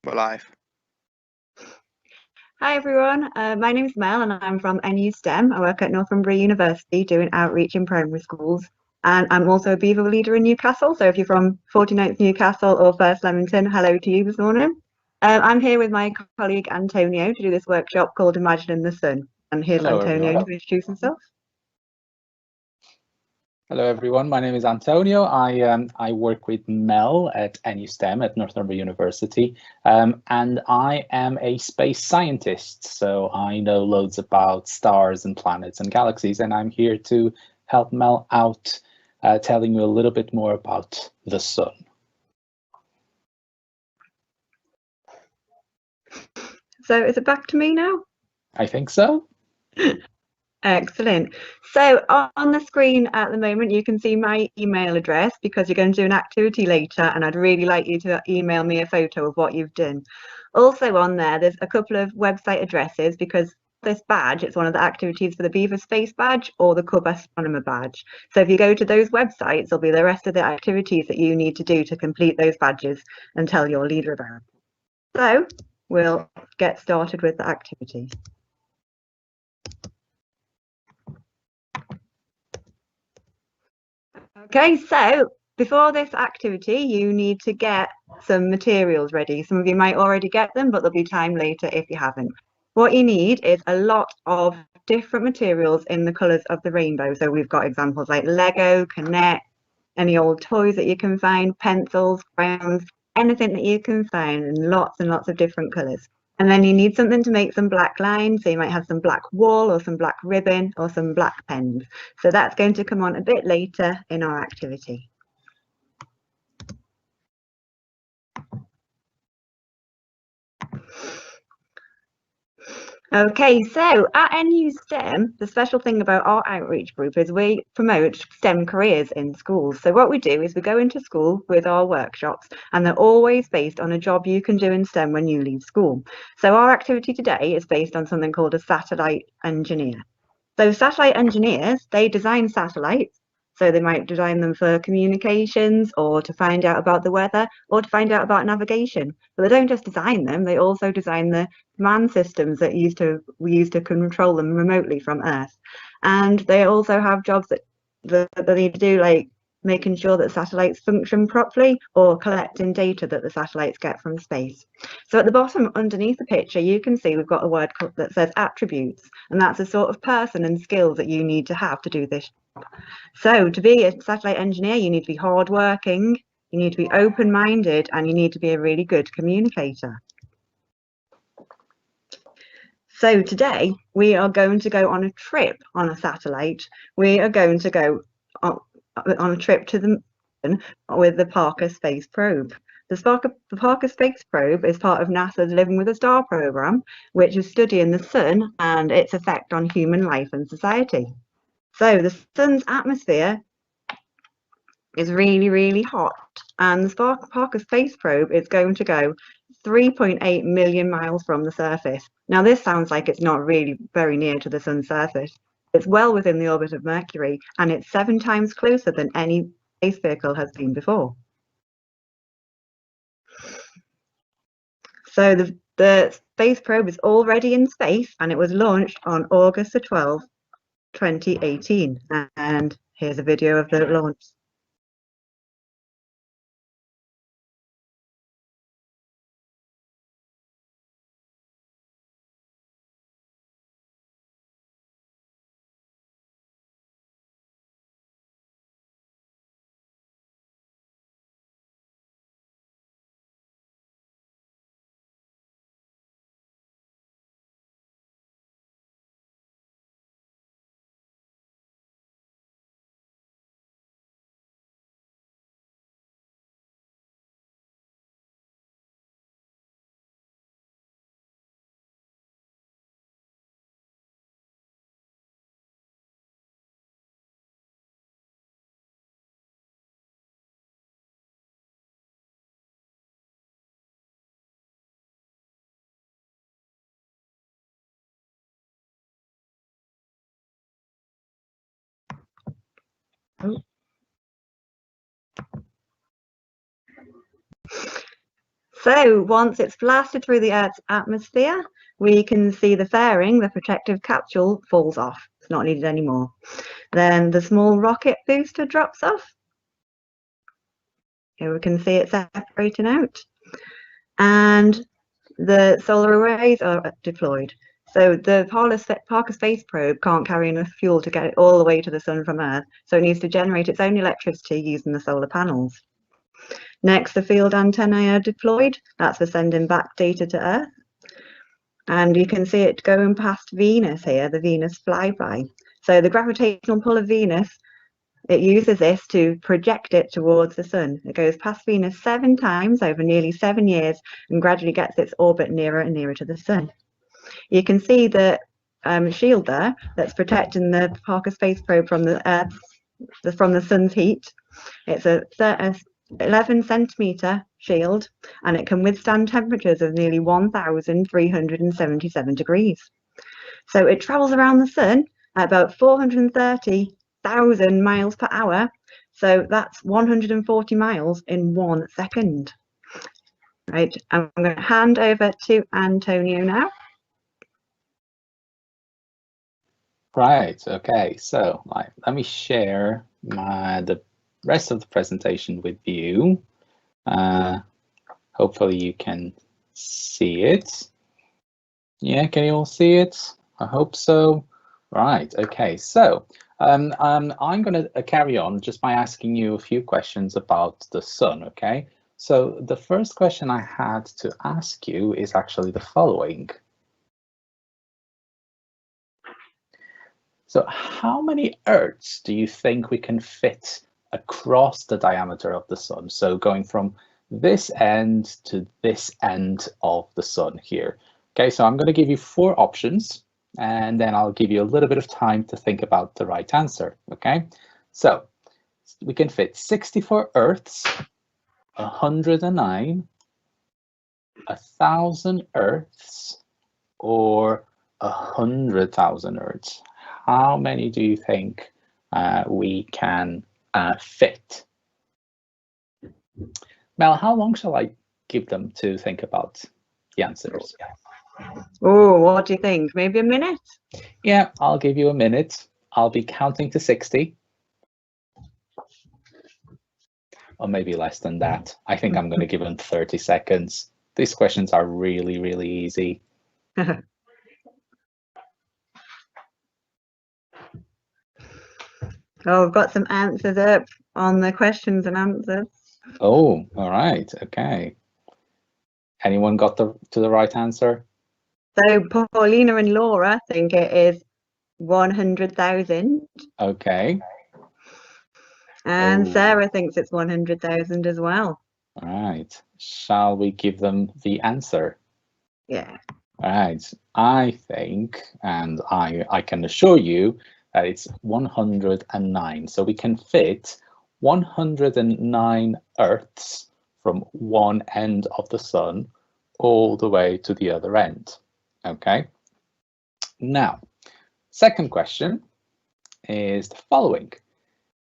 We're live. Hi everyone, my name is Mel and I'm from NUSTEM. I work at Northumbria University doing outreach in primary schools, and I'm also a Beaver leader in Newcastle. So if you're from 49th Newcastle or First Leamington, hello to you this morning. I'm here with my colleague Antonio to do this workshop called Imagining the Sun. And here's Hello, Antonio everyone. to introduce himself. Hello, everyone. My name is Antonio. I work with Mel at NUSTEM at Northumbria University, and I am a space scientist. So I know loads about stars and planets and galaxies, and I'm here to help Mel out, telling you a little bit more about the sun. So is it back to me now? I think so. Excellent. So on the screen at the moment, you can see my email address because you're going to do an activity later, and I'd really like you to email me a photo of what you've done. Also on there's a couple of website addresses because this badge, it's one of the activities for the Beaver Space badge or the Cub Astronomer badge. So if you go to those websites, there'll be the rest of the activities that you need to do to complete those badges and tell your leader about. So we'll get started with the activity. Okay, so before this activity, you need to get some materials ready. Some of you might already get them, but there'll be time later if you haven't. What you need is a lot of different materials in the colours of the rainbow. So we've got examples like Lego, Connect, any old toys that you can find, pencils, crayons, anything that you can find in lots and lots of different colours. And then you need something to make some black lines. So you might have some black wool or some black ribbon or some black pens. So that's going to come on a bit later in our activity. Okay, so at NUSTEM, the special thing about our outreach group is we promote STEM careers in schools. So what we do is we go into school with our workshops, and they're always based on a job you can do in STEM when you leave school. So our activity today is based on something called a satellite engineer. So satellite engineers, they design satellites. So they might design them for communications or to find out about the weather or to find out about navigation. But they don't just design them, they also design the command systems that we use to control them remotely from Earth. And they also have jobs that they need to do, like making sure that satellites function properly or collecting data that the satellites get from space. So at the bottom underneath the picture, you can see we've got a word that says attributes, and that's the sort of person and skills that you need to have to do this job. So to be a satellite engineer, you need to be hardworking, you need to be open-minded, and you need to be a really good communicator. So today we are going to go on a trip on a satellite. We are going to go on a trip to the moon with the Parker Space Probe. The Parker Space Probe is part of NASA's Living with a Star program, which is studying the sun and its effect on human life and society. So the sun's atmosphere is really, really hot, and the Parker Space Probe is going to go 3.8 million miles from the surface. Now, this sounds like it's not really very near to the sun's surface. It's well within the orbit of Mercury, and it's 7 times closer than any space vehicle has been before. So the space probe is already in space, and it was launched on August the 12th, 2018. And here's a video of the launch. So once it's blasted through the Earth's atmosphere, we can see the fairing, the protective capsule, falls off. It's not needed anymore. Then the small rocket booster drops off. Here we can see it separating out. And the solar arrays are deployed. So the Parker Space Probe can't carry enough fuel to get it all the way to the sun from Earth, so it needs to generate its own electricity using the solar panels. Next, the field antennae are deployed. That's for sending back data to Earth. And you can see it going past Venus here, the Venus flyby. So the gravitational pull of Venus, it uses this to project it towards the sun. It goes past Venus 7 times over nearly 7 years and gradually gets its orbit nearer and nearer to the sun. You can see the shield there that's protecting the Parker Space Probe from the sun's heat. It's a 11 centimeter shield, and it can withstand temperatures of nearly 1,377 degrees. So it travels around the sun at about 430,000 miles per hour. So that's 140 miles in 1 second. Right, I'm going to hand over to Antonio now. Right, okay, so let me share the rest of the presentation with you. Hopefully you can see it. Yeah, can you all see it? I hope so. Right, okay, so I'm going to carry on just by asking you a few questions about the sun, okay? So the first question I had to ask you is actually the following. So how many Earths do you think we can fit across the diameter of the sun? So going from this end to this end of the sun here. Okay, so I'm going to give you 4 options, and then I'll give you a little bit of time to think about the right answer. Okay, so we can fit 64 Earths, 109, 1,000 Earths, or 100,000 Earths. How many do you think we can fit? Mel, how long shall I give them to think about the answers? Oh, what do you think? Maybe a minute? Yeah, I'll give you a minute. I'll be counting to 60. Or maybe less than that. I think I'm going to give them 30 seconds. These questions are really, really easy. Oh, I've got some answers up on the questions and answers. Oh, all right. Okay. Anyone got to the right answer? So Paulina and Laura think it is 100,000. Okay. And Sarah thinks it's 100,000 as well. All right. Shall we give them the answer? Yeah. All right. I think, and I can assure you that it's 109. So we can fit 109 Earths from one end of the sun all the way to the other end. Okay. Now, second question is the following.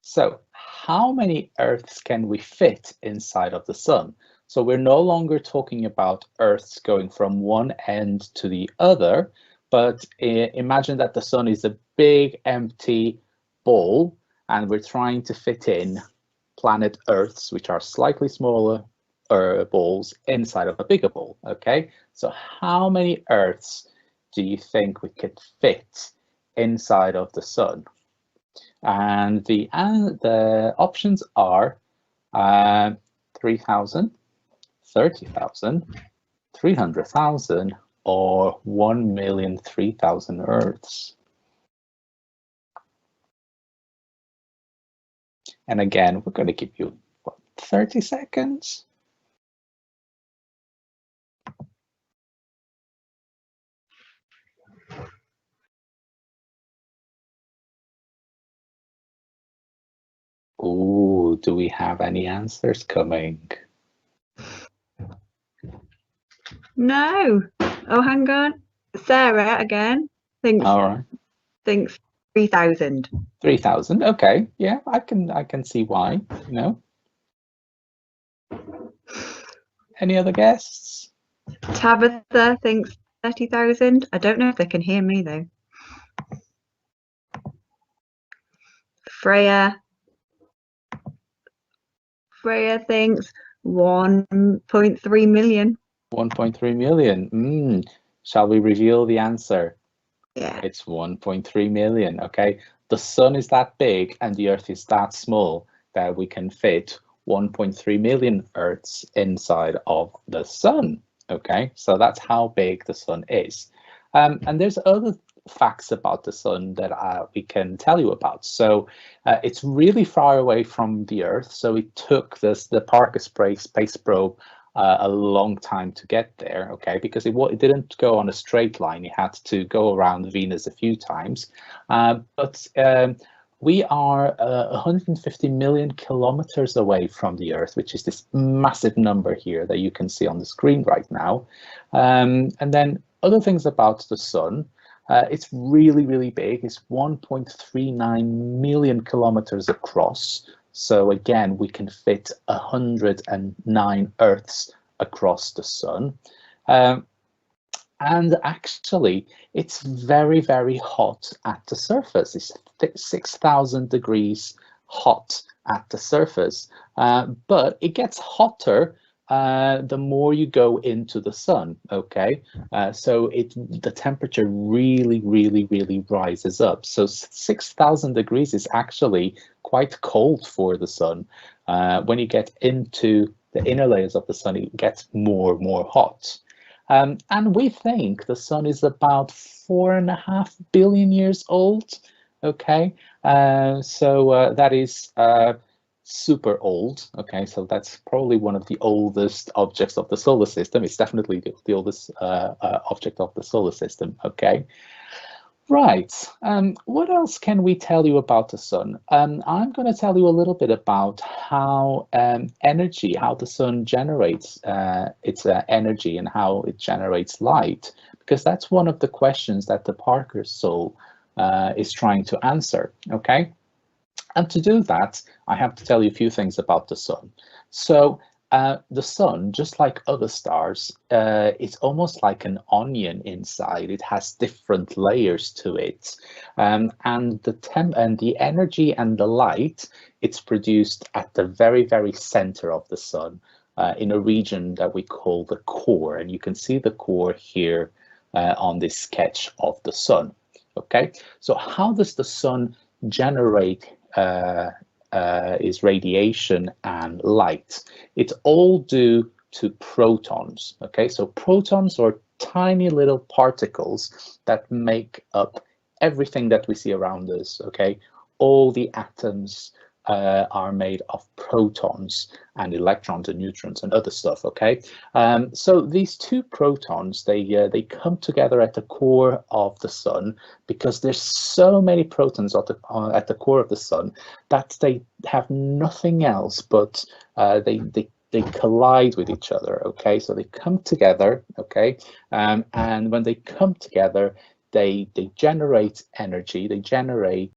So how many Earths can we fit inside of the sun? So we're no longer talking about Earths going from one end to the other, but imagine that the sun is a big empty ball, and we're trying to fit in planet Earths, which are slightly smaller balls inside of a bigger ball. Okay, so how many Earths do you think we could fit inside of the sun? And the options are 3,000, 30,000, 300,000, or 1,003,000 Earths. And again, we're going to give you, what, 30 seconds? Oh, do we have any answers coming? No. Oh, hang on. Sarah again thinks. All right. Thinks 3,000. 3,000. Okay. Yeah, I can see why. You know. Any other guests? Tabitha thinks 30,000. I don't know if they can hear me though. Freya thinks 1.3 million. 1.3 million. Shall we reveal the answer? Yeah. It's 1.3 million. Okay. The sun is that big and the Earth is that small that we can fit 1.3 million Earths inside of the sun. Okay, so that's how big the sun is. And there's other facts about the sun that we can tell you about. So it's really far away from the Earth. So it took the Parker space probe a long time to get there, okay, because it didn't go on a straight line. It had to go around Venus a few times. But we are 150 million kilometers away from the Earth, which is this massive number here that you can see on the screen right now. And then other things about the sun. It's really, really big. It's 1.39 million kilometers across. So again, we can fit 109 Earths across the sun. And actually, it's very, very hot at the surface. It's 6,000 degrees hot at the surface. But it gets hotter the more you go into the sun, okay? So the temperature really, really, really rises up. So 6,000 degrees is actually quite cold for the sun. When you get into the inner layers of the sun, it gets more and more hot. And we think the sun is about 4.5 billion years old, okay? So that is super old, okay? So that's probably one of the oldest objects of the solar system. It's definitely the oldest object of the solar system, okay? Right, what else can we tell you about the sun? I'm going to tell you a little bit about how energy, how the sun generates its energy and how it generates light, because that's one of the questions that the Parker Soul is trying to answer, okay? And to do that, I have to tell you a few things about the sun. So the sun, just like other stars, it's almost like an onion inside. It has different layers to it, and the energy and the light, it's produced at the very, very center of the sun, in a region that we call the core, and you can see the core here on this sketch of the sun. Okay, so how does the sun generate is radiation and light? It's all due to protons, okay? So protons are tiny little particles that make up everything that we see around us, okay? All the atoms are made of protons and electrons and neutrons and other stuff, okay? So these two protons, they come together at the core of the sun because there's so many protons at the core of the sun that they have nothing else but they collide with each other, okay? So they come together, okay? And when they come together, they generate energy, they generate